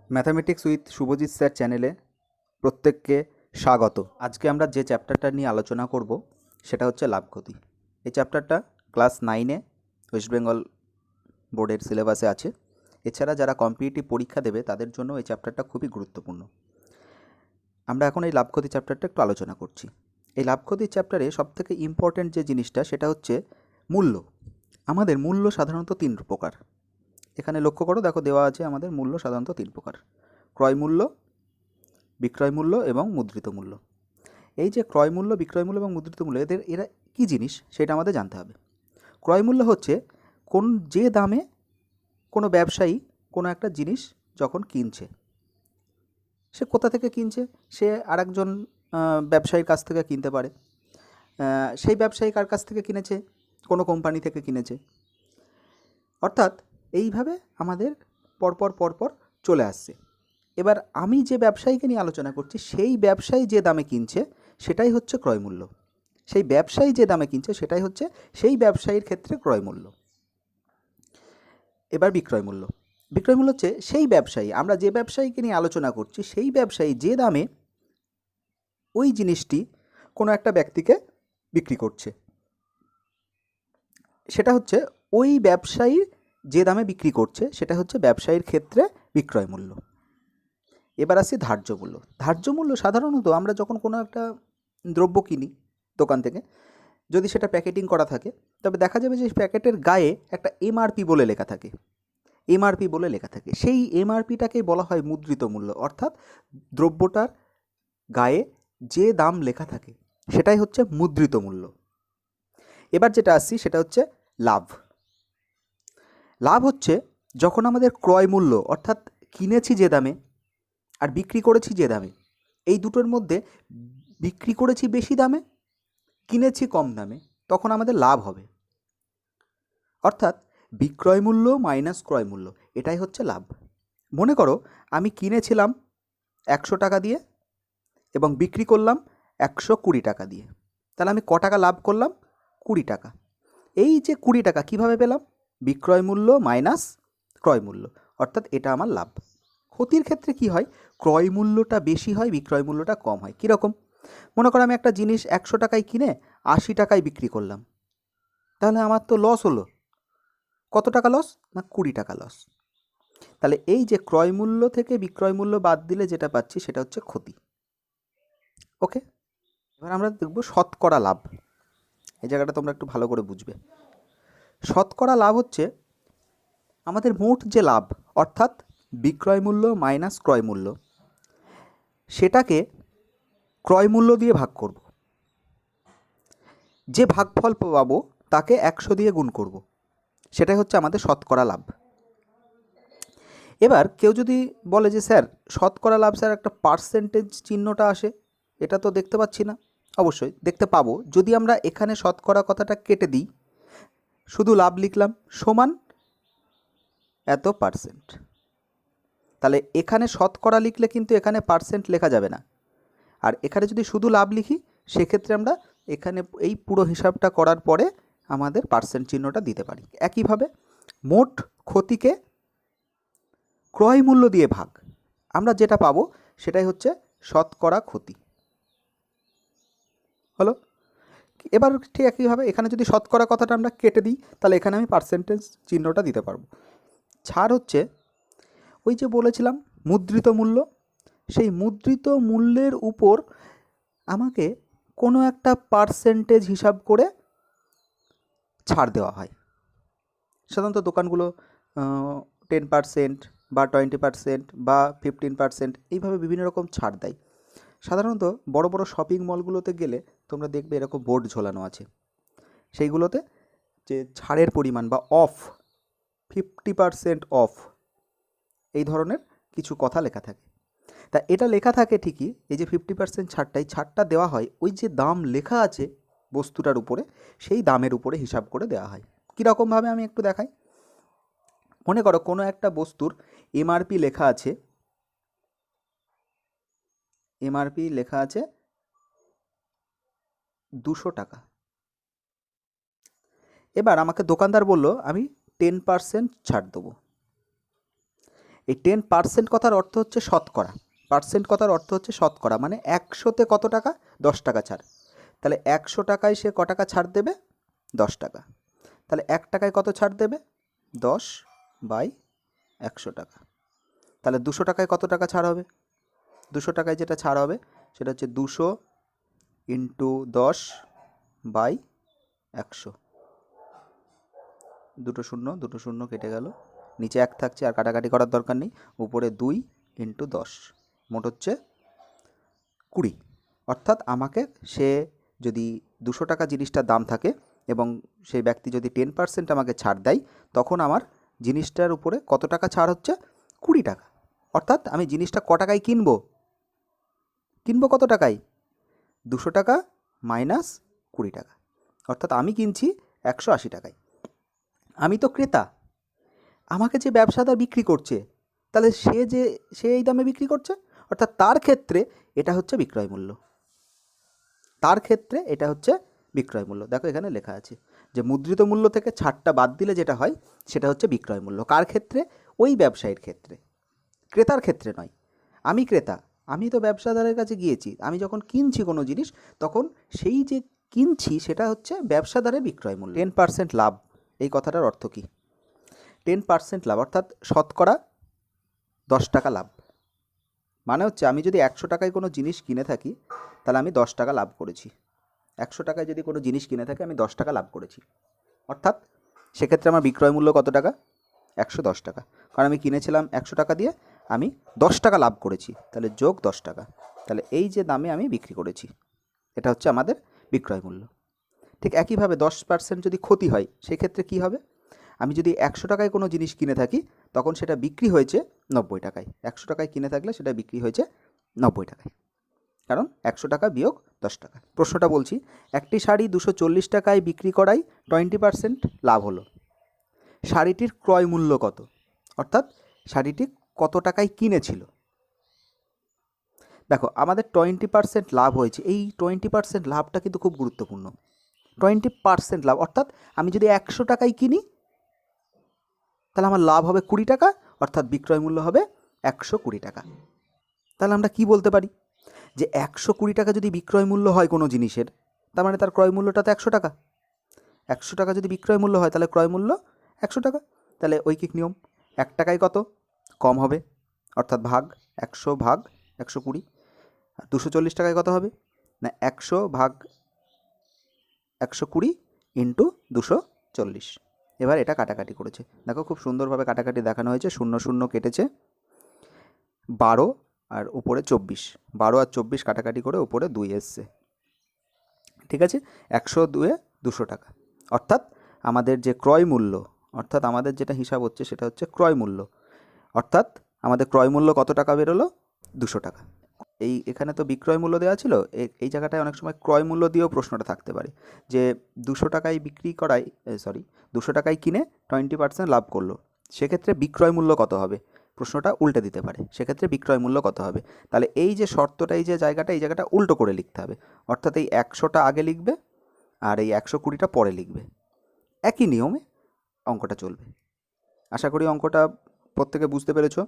Mathematics with Subhajit sir চ্যানেলে প্রত্যেককে স্বাগত। আজকে আমরা যে চ্যাপ্টারটা নিয়ে আলোচনা করব সেটা হচ্ছে লাভ ক্ষতি। এই চ্যাপ্টারটা ক্লাস 9-এ ওয়েস্ট বেঙ্গল বোর্ডের সিলেবাসে আছে। এছাড়া যারা কম্পিটিটিভ পরীক্ষা দেবে তাদের জন্য এই চ্যাপ্টারটা খুবই গুরুত্বপূর্ণ। আমরা এখন এই লাভ ক্ষতি চ্যাপ্টারটা একটু আলোচনা করছি। এই লাভ ক্ষতির চ্যাপ্টারে সবথেকে ইম্পর্ট্যান্ট যে জিনিসটা সেটা হচ্ছে মূল্য। আমাদের মূল্য সাধারণত 3 প্রকার। এখানে লক্ষ্য করো, দেখো দেওয়া আছে আমাদের মূল্য সাধারণত 3 প্রকার: ক্রয় মূল্য, বিক্রয় মূল্য এবং মুদ্রিত মূল্য। এই যে ক্রয় মূল্য, বিক্রয় মূল্য এবং মুদ্রিত মূল্য, এরা কী জিনিস সেটা আমাদের জানতে হবে। ক্রয় মূল্য হচ্ছে যে দামে কোনো ব্যবসায়ী কোনো একটা জিনিস যখন কিনছে, সে কোথা থেকে কিনছে, সে আরেকজন ব্যবসায়ীর কাছ থেকে কিনতে পারে। সেই ব্যবসায়ী কার কাছ থেকে কিনেছে? কোনো কোম্পানি থেকে কিনেছে। অর্থাৎ এইভাবে আমাদের পরপর চলে আসছে। এবার আমি যে ব্যবসায়ীকে নিয়ে আলোচনা করছি, সেই ব্যবসায়ী যে দামে কিনছে সেটাই হচ্ছে ক্রয় মূল্য। সেই ব্যবসায়ী যে দামে কিনছে সেটাই হচ্ছে সেই ব্যবসায়ীর ক্ষেত্রে ক্রয় মূল্য। এবার বিক্রয় মূল্য। বিক্রয় মূল্য হচ্ছে সেই ব্যবসায়ী, আমরা যে ব্যবসায়ীকে নিয়ে আলোচনা করছি সেই ব্যবসায়ী যে দামে ওই জিনিসটি কোনো একটা ব্যক্তিকে বিক্রি করছে, সেটা হচ্ছে ওই ব্যবসায়ী যে দামে বিক্রি করছে সেটা হচ্ছে ব্যবসায়ীর ক্ষেত্রে বিক্রয় মূল্য। এবার আসি ধার্য মূল্য। ধার্য মূল্য সাধারণত আমরা যখন কোনো একটা দ্রব্য কিনি দোকান থেকে, যদি সেটা প্যাকেটিং করা থাকে, তবে দেখা যাবে যে প্যাকেটের গায়ে একটা এমআরপি বলে লেখা থাকে। এমআরপি বলে লেখা থাকে, সেই এমআরপিটাকেই বলা হয় মুদ্রিত মূল্য। অর্থাৎ দ্রব্যটার গায়ে যে দাম লেখা থাকে সেটাই হচ্ছে মুদ্রিত মূল্য। এবার যেটা আসছি সেটা হচ্ছে লাভ। লাভ হচ্ছে যখন আমাদের ক্রয় মূল্য, অর্থাৎ কিনেছি যে দামে আর বিক্রি করেছি যে দামে, এই দুটোর মধ্যে বিক্রি করেছি বেশি দামে, কিনেছি কম দামে, তখন আমাদের লাভ হবে। অর্থাৎ বিক্রয় মূল্য মাইনাস ক্রয় মূল্য, এটাই হচ্ছে লাভ। মনে করো আমি কিনেছিলাম 100 টাকা দিয়ে এবং বিক্রি করলাম 120 টাকা দিয়ে, তাহলে আমি ক টাকা লাভ করলাম? 20 টাকা। এই যে 20 টাকা কীভাবে পেলাম? বিক্রয় মূল্য মাইনাস ক্রয় মূল্য, অর্থাৎ এটা আমার লাভ। ক্ষতির ক্ষেত্রে কি হয়? ক্রয় মূল্যটা বেশি হয়, বিক্রয় মূল্যটা কম হয়। কীরকম? মনে করো আমি একটা জিনিস 100 টাকায় কিনে 80 টাকায় বিক্রি করলাম, তাহলে আমার তো লস হলো। কত টাকা লস? না 20 টাকা লস। তাহলে এই যে ক্রয় মূল্য থেকে বিক্রয় মূল্য বাদ দিলে যেটা পাচ্ছি সেটা হচ্ছে ক্ষতি। ওকে, এবার আমরা দেখব শতকরা লাভ। এই জায়গাটা তোমরা একটু ভালো করে বুঝবে। শতকরা লাভ হচ্ছে আমাদের মোট যে লাভ, অর্থাৎ বিক্রয় মূল্য মাইনাস ক্রয় মূল্য, সেটাকে ক্রয় মূল্য দিয়ে ভাগ করব। যে ভাগফল পাবো তাকে 100 দিয়ে গুণ করব, সেটাই হচ্ছে আমাদের শতকরা লাভ। এবার কেউ যদি বলে যে স্যার শতকরা লাভ, স্যার একটা পার্সেন্টেজ চিহ্নটা আসে, এটা তো দেখতে পাচ্ছি না। অবশ্যই দেখতে পাবো, যদি আমরা এখানে শতকরা কথাটা কেটে দিই, শুধু লাভ লিখলাম সমান এত পার্সেন্ট। তাহলে এখানে শতকরা লিখলে কিন্তু এখানে পার্সেন্ট লেখা যাবে না। আর এখানে যদি শুধু লাভ লিখি, সেক্ষেত্রে আমরা এখানে এই পুরো হিসাবটা করার পরে আমাদের পার্সেন্ট চিহ্নটা দিতে পারি। একইভাবে মোট ক্ষতিকে ক্রয় মূল্য দিয়ে ভাগ, আমরা যেটা পাবো সেটাই হচ্ছে শতকরা ক্ষতি। হলো? এবার ঠিক একইভাবে এখানে যদি শতকরা কথাটা আমরা কেটে দিই, তাহলে এখানে আমি পার্সেন্টেজ চিহ্নটা দিতে পারবো। ছাড় হচ্ছে ওই যে বলেছিলাম মুদ্রিত মূল্য, সেই মুদ্রিত মূল্যের উপর আমাকে কোনো একটা পার্সেন্টেজ হিসাব করে ছাড় দেওয়া হয়। সাধারণত দোকানগুলো 10% বা 20% বা 15% এইভাবে বিভিন্ন রকম ছাড় দেয়। সাধারণত বড় বড় শপিং মলগুলোতে গেলে তোমরা দেখবে এরকম বোর্ড ঝোলানো আছে, সেইগুলোতে যে ছাড়ের পরিমাণ বা অফ 50% অফ, এই ধরনের কিছু কথা লেখা থাকে। তা এটা লেখা থাকে ঠিকই, এই যে 50% ছাড়টাই, ছাড়টা দেওয়া হয় ওই যে দাম লেখা আছে বস্তুটার উপরে, সেই দামের উপরে হিসাব করে দেওয়া হয়। কীরকমভাবে আমি একটু দেখাই। মনে করো কোনো একটা বস্তুর এমআরপি লেখা আছে, এমআরপি লেখা আছে 200 টাকা। এবার আমাকে দোকানদার বলল আমি 10% ছাড় দেবো। এই 10% কথার অর্থ হচ্ছে শতকরা, পার্সেন্ট কথার অর্থ হচ্ছে শতকরা, মানে 100তে কত টাকা, 10 টাকা ছাড়। তাহলে 100 টাকায় সে ক টাকা ছাড় দেবে, 10 টাকা। তাহলে 1 টাকায় কত ছাড় দেবে, 10/100 টাকা। তাহলে 200 টাকায় কত টাকা ছাড় হবে, 200 টাকায় যেটা ছাড় হবে সেটা হচ্ছে 200 × 10/100। দুটো শূন্য কেটে গেল, নিচে 1 থাকছে, আর কাটাকাটি করার দরকার নেই। উপরে 2 × 10, মোট হচ্ছে 20। অর্থাৎ আমাকে সে যদি 200 টাকা জিনিসটার দাম থাকে এবং সেই ব্যক্তি যদি 10% আমাকে ছাড় দেয়, তখন আমার জিনিসটার উপরে কত টাকা ছাড় হচ্ছে, 20 টাকা। অর্থাৎ আমি জিনিসটা ক টাকায় কিনবো কত টাকায়, 200 টাকা মাইনাস 20 টাকা। অর্থাৎ আমি কিনছি 180 টাকায়। আমি তো ক্রেতা, আমাকে যে ব্যবসাদার বিক্রি করছে, তাহলে সে এই দামে বিক্রি করছে, অর্থাৎ তার ক্ষেত্রে এটা হচ্ছে বিক্রয় মূল্য, তার ক্ষেত্রে এটা হচ্ছে বিক্রয় মূল্য। দেখো এখানে লেখা আছে যে মুদ্রিত মূল্য থেকে ছাড়টা বাদ দিলে যেটা হয় সেটা হচ্ছে বিক্রয় মূল্য। কার ক্ষেত্রে, ওই ব্যবসায়ীর ক্ষেত্রে, ক্রেতার ক্ষেত্রে নয়। আমি ক্রেতা, আমি তো ব্যবসাদারের কাছে গিয়েছি, আমি যখন কিনছি কোনো জিনিস, তখন সেই যে কিনছি সেটা হচ্ছে ব্যবসাদারের বিক্রয় মূল্য। 10% লাভ, এই কথাটার অর্থ কী, 10% লাভ অর্থাৎ শতকরা 10 টাকা লাভ। মানে হচ্ছে আমি যদি 100 টাকায় কোনো জিনিস কিনে থাকি, তাহলে আমি 10 টাকা লাভ করেছি। 100 টাকায় যদি কোনো জিনিস কিনে থাকি, আমি 10 টাকা লাভ করেছি। অর্থাৎ সেক্ষেত্রে আমার বিক্রয় মূল্য কত টাকা, 110 টাকা। কারণ আমি কিনেছিলাম 100 টাকা দিয়ে, আমি 10 টাকা লাভ করেছি, তাহলে যোগ 10 টাকা। তাহলে এই যে দামে আমি বিক্রি করেছি, এটা হচ্ছে আমাদের বিক্রয় মূল্য। ঠিক একইভাবে 10% যদি ক্ষতি হয়, সেক্ষেত্রে কী হবে, আমি যদি 100 টাকায় কোনো জিনিস কিনে থাকি, তখন সেটা বিক্রি হয়েছে 90 টাকায়। 100 টাকায় কিনে থাকলে সেটা বিক্রি হয়েছে 90 টাকায়, কারণ 100 টাকা বিয়োগ 10 টাকা। প্রশ্নটা বলছি, একটি শাড়ি 240 টাকায় বিক্রি করায় 20% লাভ হলো। শাড়িটির ক্রয় মূল্য কত, অর্থাৎ শাড়িটি কত টাকায় কিনেছিল। দেখো আমাদের 20% লাভ হয়েছে, এই 20% লাভটা কিন্তু খুব গুরুত্বপূর্ণ। 20% লাভ অর্থাৎ আমি যদি 100 টাকায় কিনি, তাহলে আমার লাভ হবে 20 টাকা, অর্থাৎ বিক্রয় মূল্য হবে 120 টাকা। তাহলে আমরা কি বলতে পারি, যে 120 টাকা যদি বিক্রয় মূল্য হয় কোনো জিনিসের, তার মানে তার ক্রয় মূল্যটা তো 100 টাকা। 100 টাকা যদি বিক্রয় মূল্য হয়, তাহলে ক্রয় মূল্য 100 টাকা। তাহলে ঐকিক নিয়ম, 1 টাকায় কত কম হবে, অর্থাৎ ভাগ 100 ভাগ 120। আর 240 টাকায় কত হবে না, 100 ভাগ 120 ইন্টু 240। এবার এটা কাটাকাটি করেছে, দেখো খুব সুন্দরভাবে কাটাকাটি দেখানো হয়েছে। 0 0 কেটেছে, 12 আর উপরে 24, 12 আর 24 কাটাকাটি করে উপরে 2 এসছে। ঠিক আছে, 102-এ 200 টাকা। অর্থাৎ আমাদের যে ক্রয় মূল্য, অর্থাৎ আমাদের যেটা হিসাব হচ্ছে সেটা হচ্ছে ক্রয় মূল্য, অর্থাৎ আমাদের ক্রয় মূল্য কত টাকা বেরোলো, 200 টাকা। এখানে তো বিক্রয় মূল্য দেওয়া ছিল, এই জায়গাটায় অনেক সময় ক্রয় মূল্য দিয়েও প্রশ্নটা থাকতে পারে, যে 200 টাকায় বিক্রি করায় 200 টাকায় কিনে 20% লাভ করলো, সেক্ষেত্রে বিক্রয় মূল্য কত হবে, প্রশ্নটা উল্টে দিতে পারে, সেক্ষেত্রে বিক্রয় মূল্য কত হবে। তাহলে এই যে শর্তটা, এই যে জায়গাটা, এই জায়গাটা উল্টো করে লিখতে হবে, অর্থাৎ এই 100টা আগে লিখবে আর এই 120টা পরে লিখবে, একই নিয়মে অঙ্কটা চলবে। আশা করি অঙ্কটা প্রত্যেকে বুঝতে পেরেছো।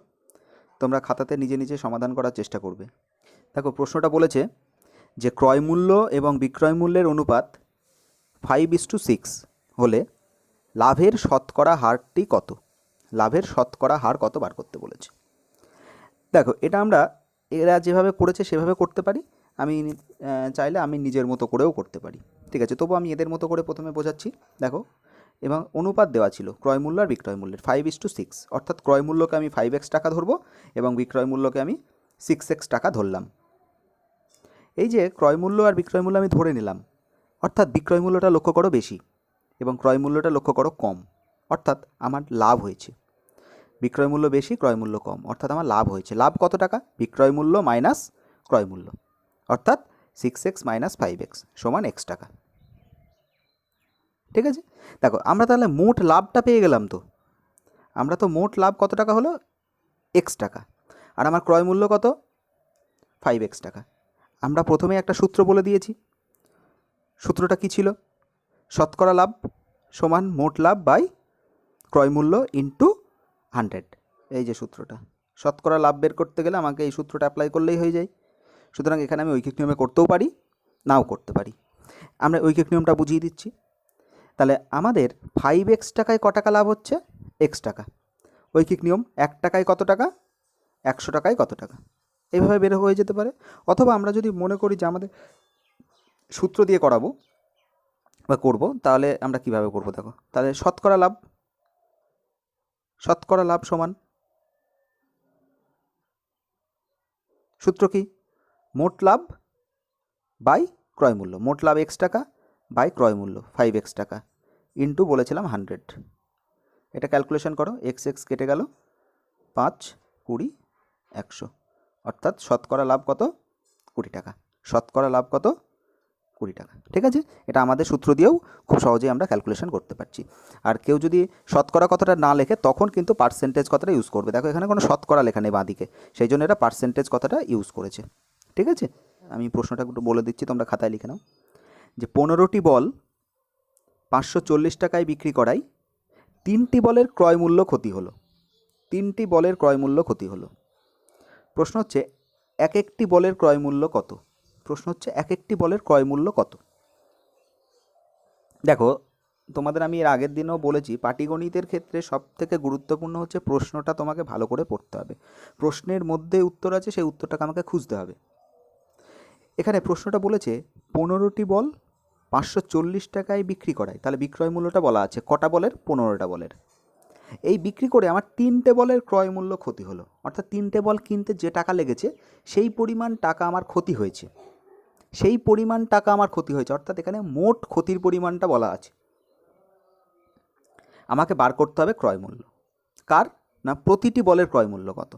তোমরা খাতাতে নিজে নিজে সমাধান করার চেষ্টা করবে। দেখো প্রশ্নটা বলেছে যে ক্রয় মূল্য এবং বিক্রয় মূল্যের অনুপাত 5:6 হলে লাভের শতকরা হারটি কত, লাভের শতকরা হার কত বার করতে বলেছে। দেখো এটা আমরা এরা যেভাবে করেছে সেভাবে করতে পারি, আমি চাইলে আমি নিজের মতো করেও করতে পারি। ঠিক আছে, তবু আমি এদের মতো করে প্রথমে বোঝাচ্ছি। দেখো, এবং অনুপাত দেওয়া ছিল ক্রয় মূল্য আর বিক্রয় মূল্যের 5:6, অর্থাৎ ক্রয় মূল্যকে আমি 5x টাকা ধরবো এবং বিক্রয় মূল্যকে আমি 6x টাকা ধরলাম। এই যে ক্রয় মূল্য আর বিক্রয় মূল্য আমি ধরে নিলাম, অর্থাৎ বিক্রয় মূল্যটা লক্ষ্য করো বেশি এবং ক্রয় মূল্যটা লক্ষ্য করো কম, অর্থাৎ আমার লাভ হয়েছে। বিক্রয় মূল্য বেশি, ক্রয় মূল্য কম, অর্থাৎ আমার লাভ হয়েছে। লাভ কত টাকা, বিক্রয় মূল্য মাইনাস ক্রয় মূল্য, অর্থাৎ 6x মাইনাস 5x সমান x টাকা। ঠিক আছে, দেখো আমরা তাহলে মোট লাভটা পেয়ে গেলাম। তো আমরা তো মোট লাভ কত টাকা হলো, x টাকা, আর আমার ক্রয় মূল্য কত, 5x টাকা। আমরা প্রথমে একটা সূত্র বলে দিয়েছি, সূত্রটা কি ছিল, শতকরা লাভ সমান মোট লাভ বাই ক্রয় মূল্য ইন্টু 100। এই যে সূত্রটা, শতকরা লাভ বের করতে গেলে আমাকে এই সূত্রটা অ্যাপ্লাই করলেই হয়ে যায়। সুতরাং এখানে আমি ঐকিক নিয়মে করতেও পারি, নাও করতে পারি। আমরা ঐকিক নিয়মটা বুঝিয়ে দিচ্ছি। তাহলে আমাদের 5x টাকায় ক টাকা লাভ হচ্ছে? x টাকা। ঐকিক নিয়ম 1 টাকায় কত টাকা? 100 টাকায় কত টাকা? এইভাবে বের হয়ে যেতে পারে। অথবা আমরা যদি মনে করি যে আমাদের সূত্র দিয়ে করাবো বা করব, তাহলে আমরা কিভাবে করব দেখো। তাহলে শতকরা লাভ সমান, সূত্র কি? মোট লাভ বাই ক্রয় মূল্য। মোট লাভ x টাকা বাই ক্রয় মূল্য 5x টাকা ইন্টু বলেছিলাম 100। এটা ক্যালকুলেশন করো, x কেটে গেল, 5, 20, 100, অর্থাৎ শতকরা লাভ কত? 20 টাকা। শতকরা লাভ কত? 20 টাকা। ঠিক আছে, এটা আমাদের সূত্র দিয়েও খুব সহজেই আমরা ক্যালকুলেশন করতে পারছি। আর কেউ যদি শতকরা কথাটা না লেখে তখন কিন্তু পার্সেন্টেজ কথাটা ইউজ করবে। দেখো এখানে কোনো শতকরা লেখা নেই বাঁদিকে, সেই জন্য এটা পার্সেন্টেজ কথাটা ইউজ করেছে। ঠিক আছে, আমি প্রশ্নটা একটু বলে দিচ্ছি, তোমরা খাতায় লিখে নাও। যে 15টি বল 540 টাকায় বিক্রি করায় 3টি বলের ক্রয় মূল্য ক্ষতি হলো। 3টি বলের ক্রয় মূল্য ক্ষতি হলো। প্রশ্ন হচ্ছে এক একটি বলের ক্রয় মূল্য কত? প্রশ্ন হচ্ছে এক একটি বলের ক্রয় মূল্য কত? দেখো তোমাদের আমি এর আগের দিনও বলেছি, পাটিগণিতের ক্ষেত্রে সবথেকে গুরুত্বপূর্ণ হচ্ছে প্রশ্নটা তোমাকে ভালো করে পড়তে হবে। প্রশ্নের মধ্যে উত্তর আছে, সেই উত্তরটাকে আমাকে খুঁজতে হবে। এখানে প্রশ্নটা বলেছে 15টি বল 540 টাকায় বিক্রি করায়, তাহলে বিক্রয় মূল্যটা বলা আছে কটা বলের? 15টা বলের। এই বিক্রি করে আমার 3টে বলের ক্রয় মূল্য ক্ষতি হলো, অর্থাৎ 3টে বল কিনতে যে টাকা লেগেছে সেই পরিমাণ টাকা আমার ক্ষতি হয়েছে। সেই পরিমাণ টাকা আমার ক্ষতি হয়েছে, অর্থাৎ এখানে মোট ক্ষতির পরিমাণটা বলা আছে। আমাকে বার করতে হবে ক্রয় মূল্য। কার? না প্রতিটি বলের ক্রয় মূল্য কত।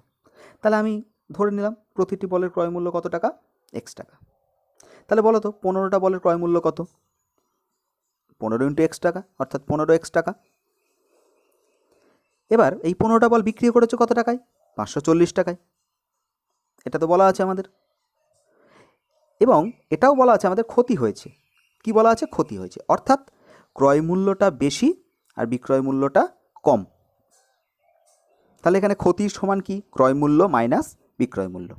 তাহলে আমি ধরে নিলাম প্রতিটি বলের ক্রয় মূল্য কত টাকা? x টাকা। তাহলে বলো তো 15টা বলের ক্রয় মূল্য কত? 15 ইন্টু x টাকা, অর্থাৎ 15x টাকা। এবার এই 15টা বল বিক্রি করেছে কত টাকায়? 540 টাকায়। এটা তো বলা আছে আমাদের। এবং এটাও বলা আছে আমাদের ক্ষতি হয়েছে। কি বলা আছে? ক্ষতি হয়েছে, অর্থাৎ ক্রয় মূল্যটা বেশি আর বিক্রয় মূল্যটা কম। তাহলে এখানে ক্ষতি সমান কি? ক্রয় মূল্য মাইনাস বিক্রয় মূল্য।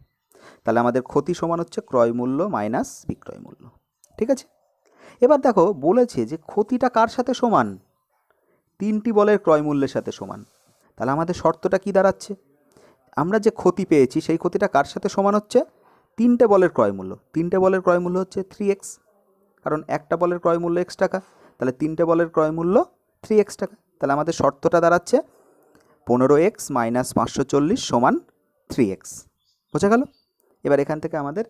তাহলে আমাদের ক্ষতি সমান হচ্ছে ক্রয় মূল্য মাইনাস বিক্রয় মূল্য। ঠিক আছে, এবার দেখো বলেছে যে ক্ষতিটা কার সাথে সমান? 3টি বলের ক্রয় মূল্যের সাথে সমান। তাহলে আমাদের শর্তটা কি দাঁড়াচ্ছে? আমরা যে ক্ষতি পেয়েছি সেই ক্ষতিটা কার সাথে সমান হচ্ছে? 3টে বলের ক্রয় মূল্য। 3টে বলের ক্রয় মূল্য হচ্ছে 3x, কারণ একটা বলের ক্রয় মূল্য x টাকা, তাহলে 3টে বলের ক্রয় মূল্য 3x টাকা। তাহলে আমাদের শর্তটা দাঁড়াচ্ছে 15x মাইনাস 540 সমান 3x। বোঝা গেল? এবার এখান থেকে আমাদের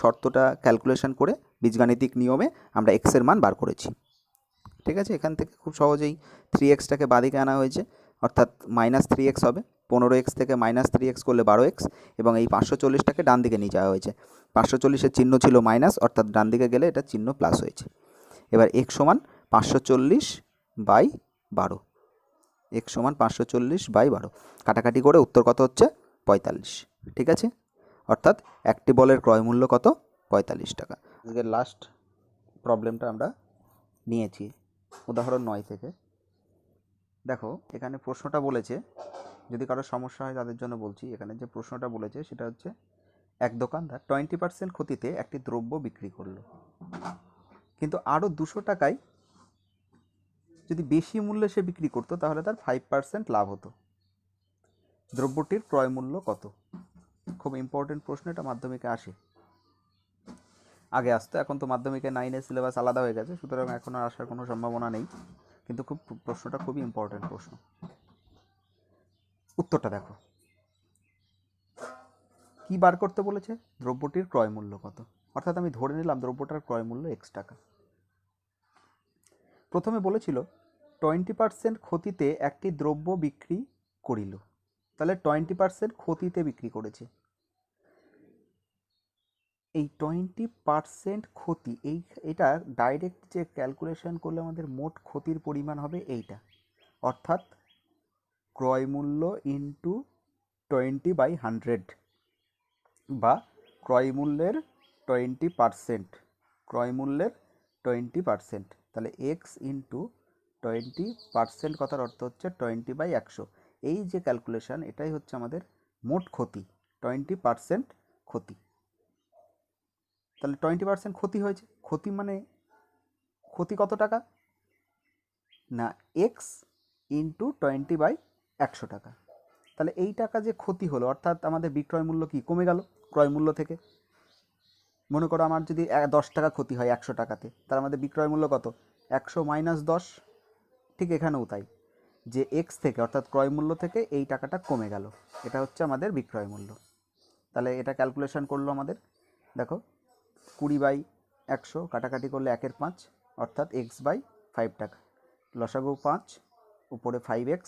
শর্তটা ক্যালকুলেশন করে বীজগাণিতিক নিয়মে আমরা x এর মান বার করেছি। ঠিক আছে, এখান থেকে খুব সহজেই 3xটাকে বাদিকে আনা হয়েছে, অর্থাৎ মাইনাস 3x হবে। 15x থেকে মাইনাস 3x করলে 12x, এবং এই 540টাকে ডান দিকে নিয়ে যাওয়া হয়েছে। 540-এর চিহ্ন ছিল মাইনাস, অর্থাৎ ডান দিকে গেলে এটা চিহ্ন প্লাস হয়েছে। এবার x সমান 540/12। x সমান 540/12 কাটাকাটি করে উত্তর কত হচ্ছে? 45। ঠিক আছে, অর্থাৎ একটি বলের ক্রয় মূল্য কত? 45 টাকা। আজকের লাস্ট প্রবলেমটা আমরা নিয়েছি উদাহরণ 9 থেকে। দেখো এখানে প্রশ্নটা বলেছে, যদি কারো সমস্যা হয় তাদের জন্য বলছি, এখানে যে প্রশ্নটা বলেছে সেটা হচ্ছে এক দোকানদার 20% ক্ষতিতে একটি দ্রব্য বিক্রি করলো, কিন্তু আরও 200 টাকায় যদি বেশি মূল্যে সে বিক্রি করতো তাহলে তার 5% লাভ হতো। দ্রব্যটির ক্রয় মূল্য কত? খুব ইম্পর্টেন্ট প্রশ্ন, এটা মাধ্যমিকে আসে। আগে আসতো, এখন তো মাধ্যমিকে 9-এর সিলেবাস আলাদা হয়ে গেছে, সুতরাং এখন আর আসার কোনো সম্ভাবনা নেই, কিন্তু প্রশ্নটা খুবই ইম্পর্টেন্ট প্রশ্ন। উত্তরটা দেখো, কি বার করতে বলেছে? দ্রব্যটির ক্রয় মূল্য কত, অর্থাৎ আমি ধরে নিলাম দ্রব্যটার ক্রয় মূল্য x টাকা। প্রথমে বলেছিল 20% ক্ষতিতে একটি দ্রব্য বিক্রি করিল, তাহলে 20% ক্ষতিতে বিক্রি করেছে। এই 20% ক্ষতি, এটা ডাইরেক্ট যে ক্যালকুলেশন করলে আমাদের মোট ক্ষতির পরিমাণ হবে এইটা, অর্থাৎ ক্রয় মূল্য ইন্টু 20/100, বা ক্রয় মূল্যের 20%, ক্রয় মূল্যের 20%। তাহলে x ইন্টু 20% কথার অর্থ হচ্ছে 20/100। এই যে ক্যালকুলেশন, এটাই হচ্ছে আমাদের মোট ক্ষতি, 20% ক্ষতি। তাহলে 20% ক্ষতি হয়েছে। ক্ষতি মানে ক্ষতি কত টাকা না, এক্স ইন্টু 20/100 টাকা। তাহলে এই টাকা যে ক্ষতি হলো, অর্থাৎ আমাদের বিক্রয় মূল্য কি কমে গেল ক্রয় মূল্য থেকে। মনে করো আমার যদি 10 টাকা ক্ষতি হয় 100 টাকাতে, তার আমাদের বিক্রয় মূল্য কত, 100 মাইনাস 10। ঠিক এখানেও তাই, যে এক্স থেকে অর্থাৎ ক্রয় মূল্য থেকে এই টাকাটা কমে গেল, এটা হচ্ছে আমাদের বিক্রয় মূল্য। তাহলে এটা ক্যালকুলেশন করলো আমাদের, দেখো 20/100 কাটাকাটি করলে 1/5, অর্থাৎ x/5 টাকা। লসাগু 5, উপরে 5x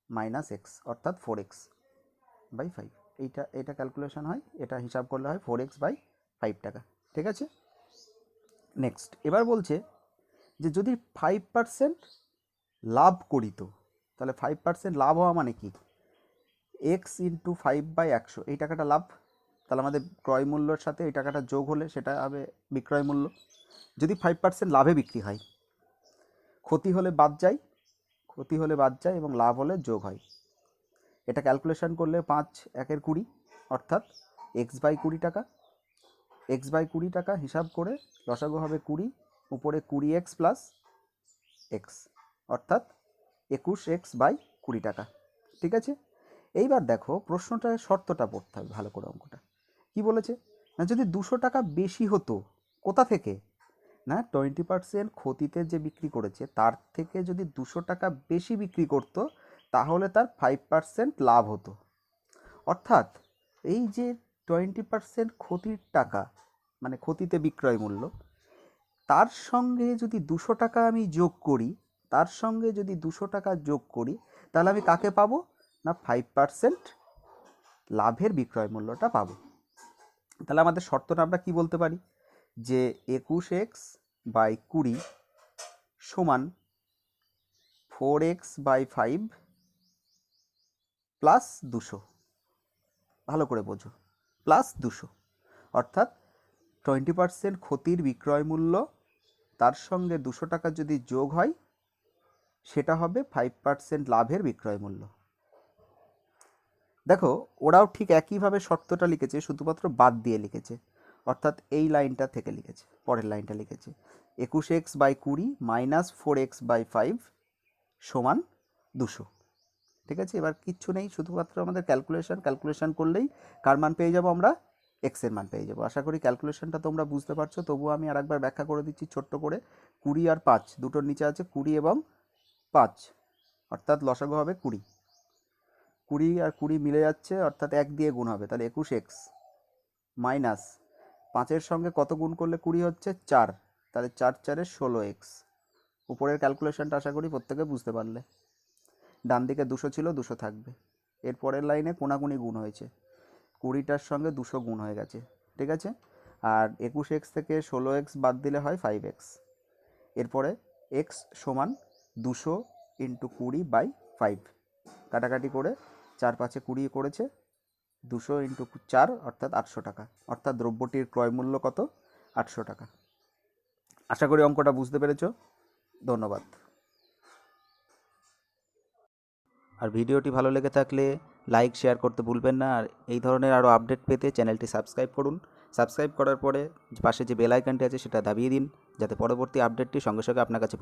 মাইনাস এক্স, অর্থাৎ 4x/5। এটা ক্যালকুলেশন হয়, এটা হিসাব করলে হয় 4x/5 টাকা। ঠিক আছে, নেক্সট এবার বলছে যে যদি 5% লাভ করিত, তাহলে 5% লাভ হওয়া মানে কি, এক্স ইন্টু 5/100, এই টাকাটা লাভ। তাহলে আমাদের ক্রয় মূল্যর সাথে এই টাকাটা যোগ হলে সেটা হবে বিক্রয় মূল্য। যদি 5% লাভে বিক্রি হয়, ক্ষতি হলে বাদ যায়, এবং লাভ হলে যোগ হয়। এটা ক্যালকুলেশন করলে 5 1 20, অর্থাৎ x/20 টাকা। x/20 টাকা হিসাব করে লসাগু হবে 20, উপরে 20x প্লাস এক্স, অর্থাৎ 21x/20 টাকা। ঠিক আছে, এইবার দেখো প্রশ্নটার শর্তটা পড়তে হবে ভালো করে, অঙ্কটা কি বলেছে না, যদি 200 টাকা বেশি হতো, কোথা থেকে না 20% ক্ষতিতে যে বিক্রি করেছে তার থেকে যদি 200 টাকা বেশি বিক্রি করত, তাহলে তার 5% লাভ হতো। অর্থাৎ এই যে 20% ক্ষতির টাকা, মানে ক্ষতিতে বিক্রয় মূল্য, তার সঙ্গে যদি 200 টাকা আমি যোগ করি, তাহলে আমি কাকে পাবো না 5% লাভের বিক্রয় মূল্যটা পাবো। তাহলে আমাদের শর্তটা আমরা কি বলতে পারি, যে 21x/20 সমান 4x/5 প্লাস 200। ভালো করে বোঝো, প্লাস 200, অর্থাৎ 20% ক্ষতির বিক্রয় মূল্য, তার সঙ্গে 200 টাকা যদি যোগ হয়, সেটা হবে 5% লাভের বিক্রয় মূল্য। দেখো ওরাও ঠিক একইভাবে শর্তটা লিখেছে, শুধুমাত্র বাদ দিয়ে লিখেছে, অর্থাৎ এই লাইনটা থেকে লিখেছে, পরের লাইনটা লিখেছে 21x/20 মাইনাস 4x/5 সমান 200। ঠিক আছে, এবার কিচ্ছু নেই, শুধুমাত্র আমাদের ক্যালকুলেশন করলেই কার মান পেয়ে যাব আমরা, এক্সের মান পেয়ে যাবো। আশা করি ক্যালকুলেশনটা তোমরা বুঝতে পারছো, তবুও আমি আরেকবার ব্যাখ্যা করে দিচ্ছি ছোট্ট করে। 20 আর 5 দুটোর নিচে আছে 20 এবং 5, অর্থাৎ লসাগু হবে 20। 20 আর 20 মিলে যাচ্ছে, অর্থাৎ 1 দিয়ে গুণ হবে, তাহলে 21x মাইনাস 5-এর সঙ্গে কত গুণ করলে 20 হচ্ছে 4, তাহলে 4 4-এ 16x। উপরের ক্যালকুলেশনটা আশা করি প্রত্যেকে বুঝতে পারলে। ডান দিকে 200 ছিল, 200 থাকবে। এর পরের লাইনে কোনাকুনি গুণ হয়েছে, 20টার সঙ্গে 200 গুণ হয়ে গেছে। ঠিক আছে, আর 21x থেকে 16x বাদ দিলে হয় 5x। এরপরে x সমান 200 ইন্টু 20/5, কাটাকাটি করে 4 5-এ 20 করেছে, 200 ইন্টু 4 অর্থাৎ 800 টাকা, অর্থাৎ দ্রব্যটির ক্রয় মূল্য কত, 800 টাকা। আশা করি অঙ্কটা বুঝতে পেরেছো, ধন্যবাদ। আর ভিডিওটি ভালো লেগে থাকলে লাইক শেয়ার করতে ভুলবেন না। আর এই ধরনের আরও আপডেট পেতে চ্যানেলটি সাবস্ক্রাইব করুন। সাবস্ক্রাইব করার পরে পাশে যে বেল আইকনটি আছে সেটা দাবিয়ে দিন, যাতে পরবর্তী আপডেটটি সঙ্গে সঙ্গে আপনার কাছে